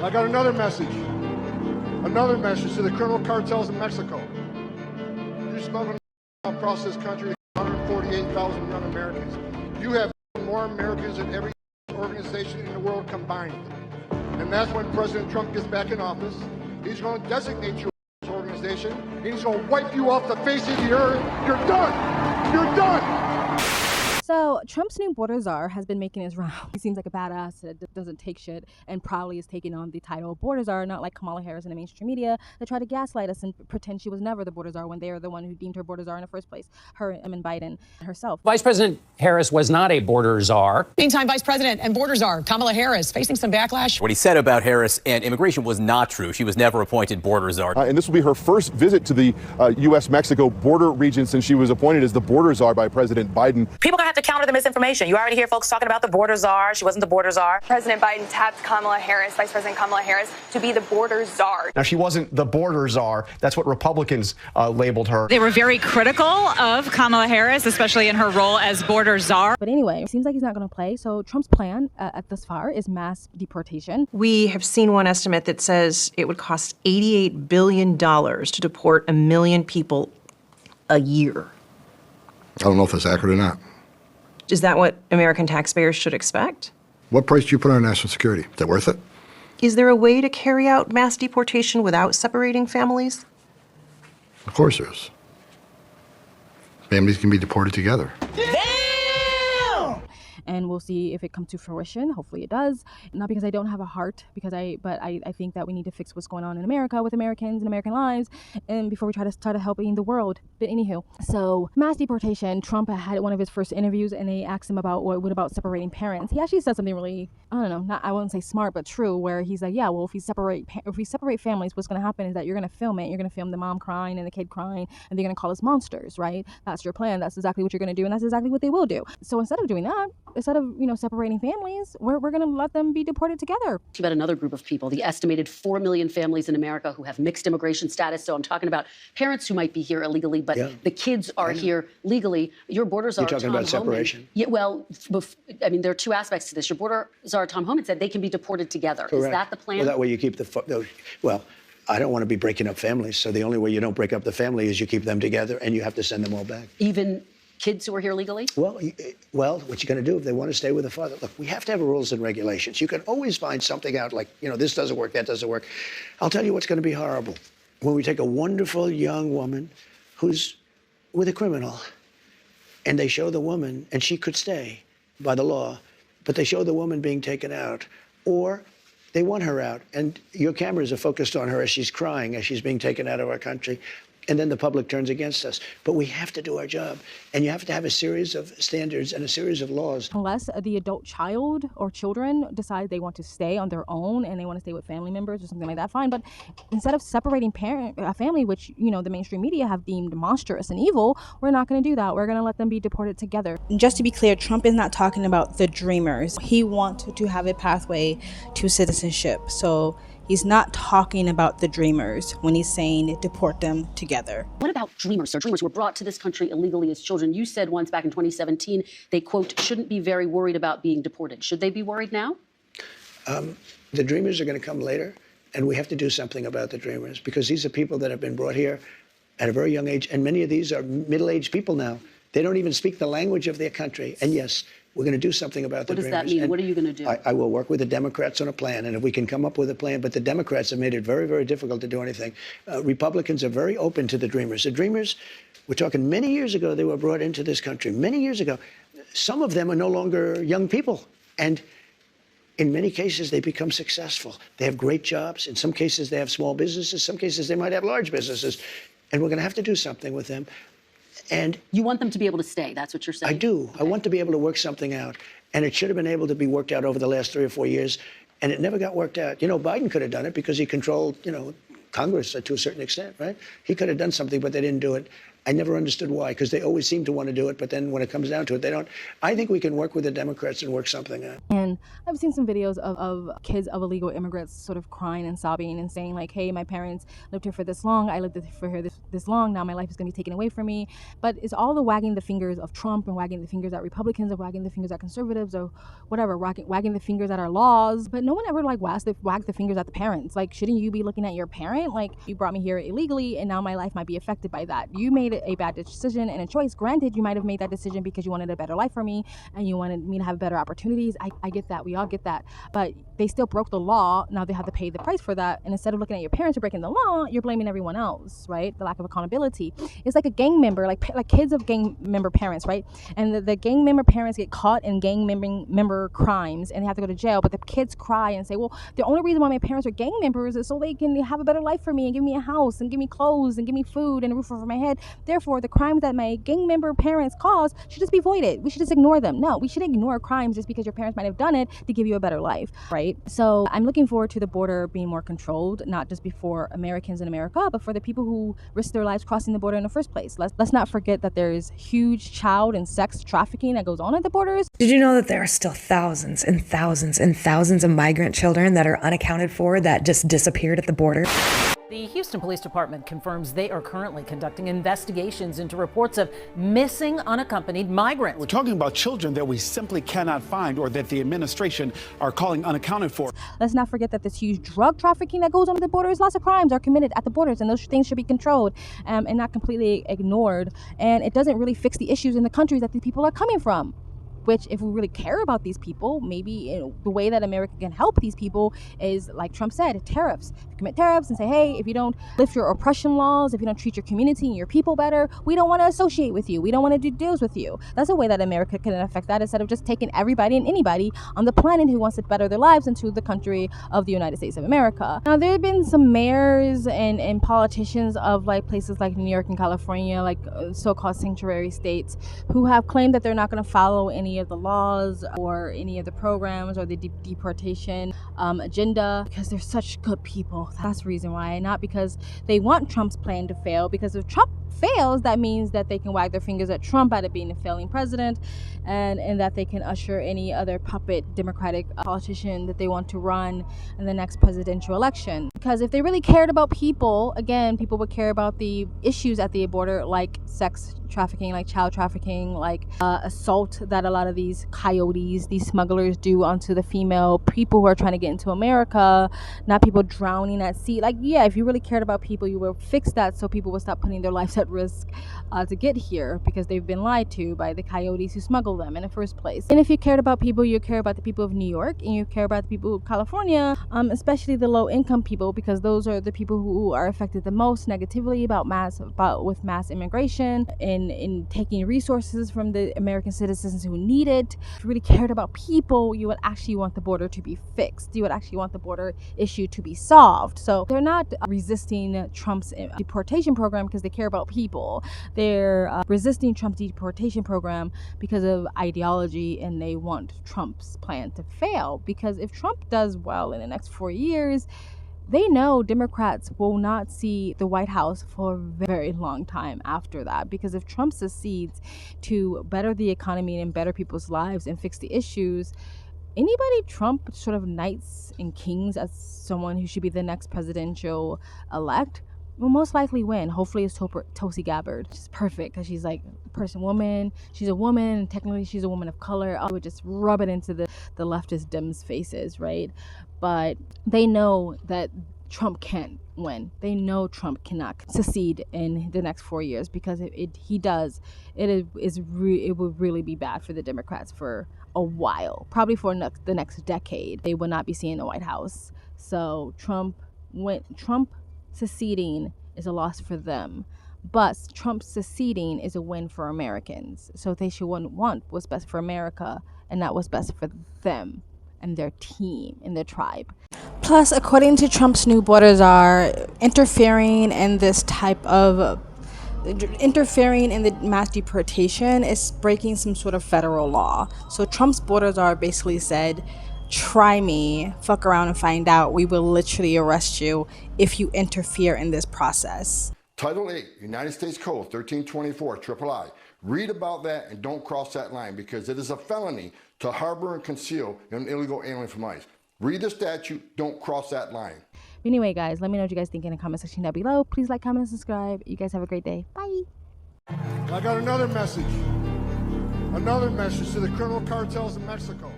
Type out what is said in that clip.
I got another message to the criminal cartels in Mexico. You're smuggling across this country 148,000 young Americans. You have more Americans than every organization in the world combined. And that's when President Trump gets back in office. He's going to designate you as an organization, and he's going to wipe you off the face of the earth. You're done. You're done. So Trump's new border czar has been making his round. He seems like a badass that doesn't take shit and proudly is taking on the title of border czar, not like Kamala Harris in the mainstream media that try to gaslight us and pretend she was never the border czar when they are the one who deemed her border czar in the first place, her and Biden herself. Vice President Harris was not a border czar. Meantime, Vice President and border czar Kamala Harris facing some backlash. What he said about Harris and immigration was not true. She was never appointed border czar. And this will be her first visit to the U.S.-Mexico border region since she was appointed as the border czar by President Biden. People gonna have to counter the misinformation. You already hear folks talking about the border czar. She wasn't the border czar. President Biden tapped Kamala Harris, Vice President Kamala Harris, to be the border czar. Now, she wasn't the border czar. That's what Republicans labeled her. They were very critical of Kamala Harris, especially in her role as border czar. But anyway, it seems like he's not going to play. So Trump's plan at this far is mass deportation. We have seen one estimate that says it would cost $88 billion to deport 1 million people a year. I don't know if that's accurate or not. Is that what American taxpayers should expect? What price do you put on national security? Is that worth it? Is there a way to carry out mass deportation without separating families? Of course there is. Families can be deported together. And we'll see if it comes to fruition. Hopefully it does. Not because I don't have a heart, but I think that we need to fix what's going on in America with Americans and American lives, and before we try to helping the world. But anywho, so mass deportation. Trump had one of his first interviews, and they asked him about what about separating parents. He actually said something really, I don't know, I wouldn't say smart, but true, where he's like, yeah, well, if we separate families, what's going to happen is that you're going to film it. You're going to film the mom crying and the kid crying, and they're going to call us monsters, right? That's your plan. That's exactly what you're going to do, and that's exactly what they will do. So instead of doing that, instead of, separating families, we're going to let them be deported together. About another group of people, the estimated 4 million families in America who have mixed immigration status. So I'm talking about parents who might be here illegally, but the kids are here legally. Your borders are. You're talking about separation. Yeah, well, I mean, there are two aspects to this. Your border czar, Tom Homan, said they can be deported together. Correct. Is that the plan? Well, that way you keep I don't want to be breaking up families. So the only way you don't break up the family is you keep them together, and you have to send them all back. Even kids who are here legally? Well, what you're going to do if they want to stay with the father? Look, we have to have rules and regulations. You can always find something out like, this doesn't work, that doesn't work. I'll tell you what's going to be horrible. When we take a wonderful young woman who's with a criminal, and they show the woman, and she could stay by the law, but they show the woman being taken out, or they want her out, and your cameras are focused on her as she's crying, as she's being taken out of our country. And then the public turns against us. But we have to do our job. And you have to have a series of standards and a series of laws. Unless the adult child or children decide they want to stay on their own and they want to stay with family members or something like that, fine. But instead of separating a family, which, the mainstream media have deemed monstrous and evil, we're not going to do that. We're going to let them be deported together. Just to be clear, Trump is not talking about the dreamers. He wants to have a pathway to citizenship. So he's not talking about the dreamers when he's saying deport them together. What about dreamers? So dreamers were brought to this country illegally as children. You said once back in 2017, they, quote, shouldn't be very worried about being deported. Should they be worried now? The dreamers are going to come later, and we have to do something about the dreamers because these are people that have been brought here at a very young age, and many of these are middle-aged people now. They don't even speak the language of their country. And yes, we're going to do something about the dreamers. What does that mean? What are you going to do? I will work with the Democrats on a plan, and if we can come up with a plan, but the Democrats have made it very, very difficult to do anything. Republicans are very open to the dreamers. The dreamers, we're talking many years ago, they were brought into this country, many years ago. Some of them are no longer young people, and in many cases, they become successful. They have great jobs. In some cases, they have small businesses. Some cases, they might have large businesses, and we're going to have to do something with them. And you want them to be able to stay. That's what you're saying. I do. Okay. I want to be able to work something out. And it should have been able to be worked out over the last 3 or 4 years. And it never got worked out. Biden could have done it because he controlled, Congress to a certain extent, right? He could have done something, but they didn't do it. I never understood why, because they always seem to want to do it, but then when it comes down to it, they don't. I think we can work with the Democrats and work something out. And I've seen some videos of kids of illegal immigrants sort of crying and sobbing and saying like, hey, my parents lived here for this long, I lived for here this long, now my life is going to be taken away from me. But it's all the wagging the fingers of Trump and wagging the fingers at Republicans and wagging the fingers at conservatives or whatever, wagging the fingers at our laws. But no one ever like wags the fingers at the parents. Like, shouldn't you be looking at your parent? Like, you brought me here illegally and now my life might be affected by that. You made a bad decision and a choice. Granted, you might have made that decision because you wanted a better life for me and you wanted me to have better opportunities. I get that. We all get that. But they still broke the law. Now they have to pay the price for that. And instead of looking at your parents for breaking the law, you're blaming everyone else, right? The lack of accountability. It's like a gang member, like kids of gang member parents, right? And the gang member parents get caught in gang member crimes and they have to go to jail. But the kids cry and say, well, the only reason why my parents are gang members is so they can have a better life for me and give me a house and give me clothes and give me food and a roof over my head. Therefore, the crimes that my gang member parents cause should just be voided. We should just ignore them. No, we should ignore crimes just because your parents might have done it to give you a better life, right? So I'm looking forward to the border being more controlled, not just for Americans in America, but for the people who risk their lives crossing the border in the first place. Let's not forget that there is huge child and sex trafficking that goes on at the borders. Did you know that there are still thousands and thousands and thousands of migrant children that are unaccounted for that just disappeared at the border? The Houston Police Department confirms they are currently conducting investigations into reports of missing unaccompanied migrants. We're talking about children that we simply cannot find or that the administration are calling unaccounted for. Let's not forget that this huge drug trafficking that goes on at the borders, lots of crimes are committed at the borders, and those things should be controlled and not completely ignored. And it doesn't really fix the issues in the countries that these people are coming from. Which, if we really care about these people, maybe the way that America can help these people is, like Trump said, tariffs. If you commit tariffs and say, hey, if you don't lift your oppression laws, if you don't treat your community and your people better, we don't want to associate with you. We don't want to do deals with you. That's a way that America can affect that, instead of just taking everybody and anybody on the planet who wants to better their lives into the country of the United States of America. Now, there have been some mayors and politicians of like places like New York and California, like so-called sanctuary states, who have claimed that they're not going to follow any of the laws or any of the programs or the deportation agenda because they're such good people. That's the reason why, not because they want Trump's plan to fail, because if Trump fails, that means that they can wag their fingers at Trump out of being a failing president, and that they can usher any other puppet Democratic politician that they want to run in the next presidential election. Because if they really cared about people, again, people would care about the issues at the border, like sex trafficking, like child trafficking, like assault that a lot of these coyotes, these smugglers do onto the female people who are trying to get into America, not people drowning at sea. Like, yeah, if you really cared about people, you would fix that so people would stop putting their lives at risk to get here because they've been lied to by the coyotes who smuggle them in the first place. And if you cared about people, you care about the people of New York and you care about the people of California, especially the low income people, because those are the people who are affected the most negatively with mass immigration and in taking resources from the American citizens who need it. If you really cared about people, you would actually want the border to be fixed. You would actually want the border issue to be solved. So they're not resisting Trump's deportation program because they care about people. They're resisting Trump's deportation program because of ideology, and they want Trump's plan to fail. Because if Trump does well in the next 4 years, they know Democrats will not see the White House for a very long time after that. Because if Trump succeeds to better the economy and better people's lives and fix the issues, anybody Trump sort of knights and kings as someone who should be the next presidential elect will most likely win. Hopefully it's Tulsi Gabbard. She's perfect because she's like woman. She's a woman, and technically she's a woman of color. I would just rub it into the leftist Dems' faces, right? But they know that Trump can't win. They know Trump cannot succeed in the next 4 years, because if he does, it would really be bad for the Democrats for a while, probably for the next decade. They will not be seeing the White House. So Trump seceding is a loss for them, but Trump seceding is a win for Americans. So they should want what's best for America and not what's best for them and their team and their tribe. Plus, according to Trump's new border czar, interfering in the mass deportation is breaking some sort of federal law. So Trump's border czar basically said, try me, fuck around and find out. We will literally arrest you if you interfere in this process. Title 8, United States Code 1324, III. Read about that and don't cross that line because it is a felony to harbor and conceal an illegal alien from ICE. Read the statute, don't cross that line. Anyway, guys, let me know what you guys think in the comment section down below. Please like, comment, and subscribe. You guys have a great day. Bye. I got another message. Another message to the criminal cartels in Mexico.